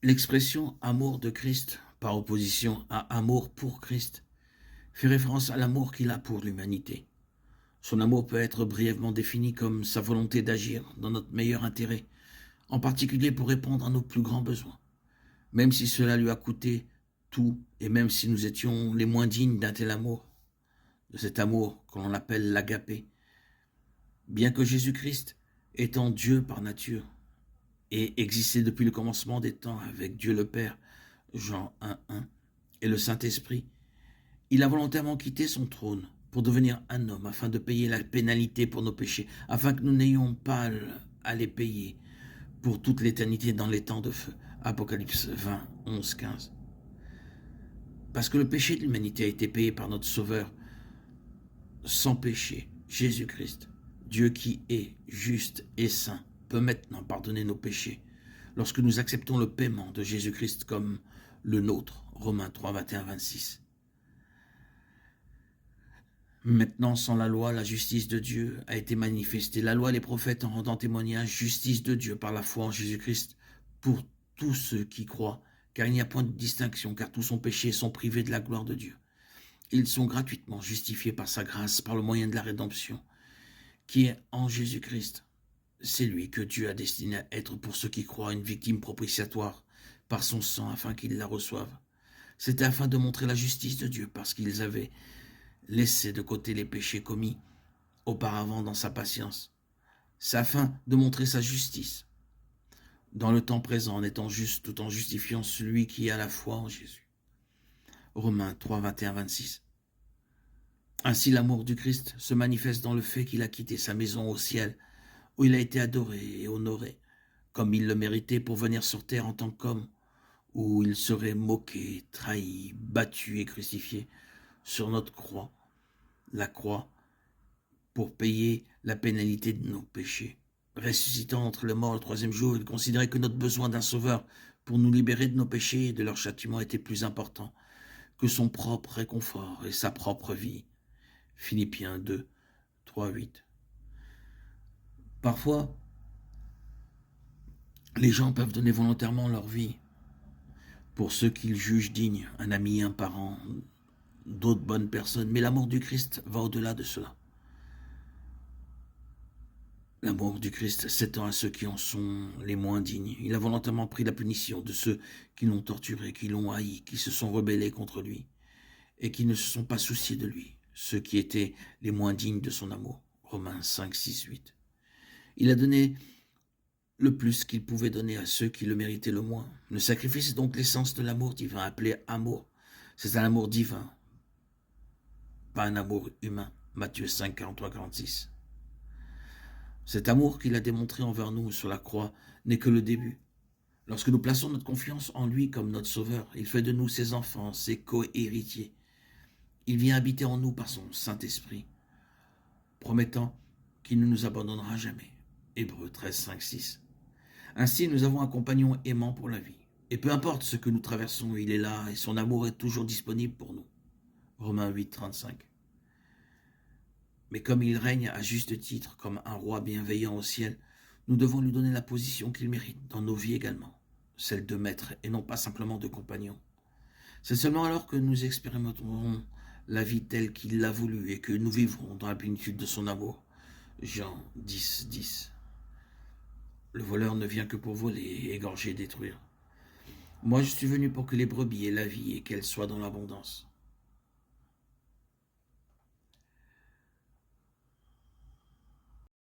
L'expression amour de Christ, par opposition à amour pour Christ, fait référence à l'amour qu'il a pour l'humanité. Son amour peut être brièvement défini comme sa volonté d'agir dans notre meilleur intérêt, en particulier pour répondre à nos plus grands besoins, même si cela lui a coûté tout et même si nous étions les moins dignes d'un tel amour, de cet amour que l'on appelle l'agapé. Bien que Jésus-Christ, étant Dieu par nature, et existait depuis le commencement des temps avec Dieu le Père, Jean 1:1, et le Saint-Esprit, il a volontairement quitté son trône pour devenir un homme afin de payer la pénalité pour nos péchés, afin que nous n'ayons pas à les payer pour toute l'éternité dans les temps de feu. Apocalypse 20, 11, 15. Parce que le péché de l'humanité a été payé par notre Sauveur sans péché, Jésus-Christ. Dieu qui est juste et saint peut maintenant pardonner nos péchés lorsque nous acceptons le paiement de Jésus-Christ comme le nôtre. Romains 3, 21, 26. Maintenant, sans la loi, la justice de Dieu a été manifestée. La loi et les prophètes en rendant témoignage, justice de Dieu par la foi en Jésus-Christ pour tous ceux qui croient, car il n'y a point de distinction, car tous sont péchés et sont privés de la gloire de Dieu. Ils sont gratuitement justifiés par sa grâce, par le moyen de la rédemption, qui est en Jésus-Christ. C'est lui que Dieu a destiné à être pour ceux qui croient une victime propitiatoire par son sang afin qu'ils la reçoivent. C'était afin de montrer la justice de Dieu parce qu'ils avaient laissé de côté les péchés commis auparavant dans sa patience. C'est afin de montrer sa justice dans le temps présent en étant juste tout en justifiant celui qui a la foi en Jésus. Romains 3, 21, 26. Ainsi l'amour du Christ se manifeste dans le fait qu'il a quitté sa maison au ciel, où il a été adoré et honoré, comme il le méritait pour venir sur terre en tant qu'homme, où il serait moqué, trahi, battu et crucifié sur notre croix, la croix, pour payer la pénalité de nos péchés. Ressuscitant entre les morts le troisième jour, il considérait que notre besoin d'un sauveur pour nous libérer de nos péchés et de leur châtiment était plus important que son propre réconfort et sa propre vie. Philippiens 2, 3, 8. Parfois, les gens peuvent donner volontairement leur vie pour ceux qu'ils jugent dignes, un ami, un parent, d'autres bonnes personnes, mais l'amour du Christ va au-delà de cela. L'amour du Christ s'étend à ceux qui en sont les moins dignes. Il a volontairement pris la punition de ceux qui l'ont torturé, qui l'ont haï, qui se sont rebellés contre lui et qui ne se sont pas souciés de lui, ceux qui étaient les moins dignes de son amour. Romains 5, 6, 8. Il a donné le plus qu'il pouvait donner à ceux qui le méritaient le moins. Le sacrifice est donc l'essence de l'amour divin, appelé amour. C'est un amour divin, pas un amour humain. Matthieu 5, 43, 46. Cet amour qu'il a démontré envers nous sur la croix n'est que le début. Lorsque nous plaçons notre confiance en lui comme notre sauveur, il fait de nous ses enfants, ses co-héritiers. Il vient habiter en nous par son Saint-Esprit, promettant qu'il ne nous abandonnera jamais. Hébreux 13, 5, 6. Ainsi, nous avons un compagnon aimant pour la vie. Et peu importe ce que nous traversons, il est là et son amour est toujours disponible pour nous. Romains 8, 35. Mais comme il règne à juste titre comme un roi bienveillant au ciel, nous devons lui donner la position qu'il mérite dans nos vies également, celle de maître et non pas simplement de compagnon. C'est seulement alors que nous expérimenterons la vie telle qu'il l'a voulu et que nous vivrons dans la plénitude de son amour. Jean 10, 10. Le voleur ne vient que pour voler, égorger, détruire. Moi, je suis venu pour que les brebis aient la vie et qu'elles soient dans l'abondance.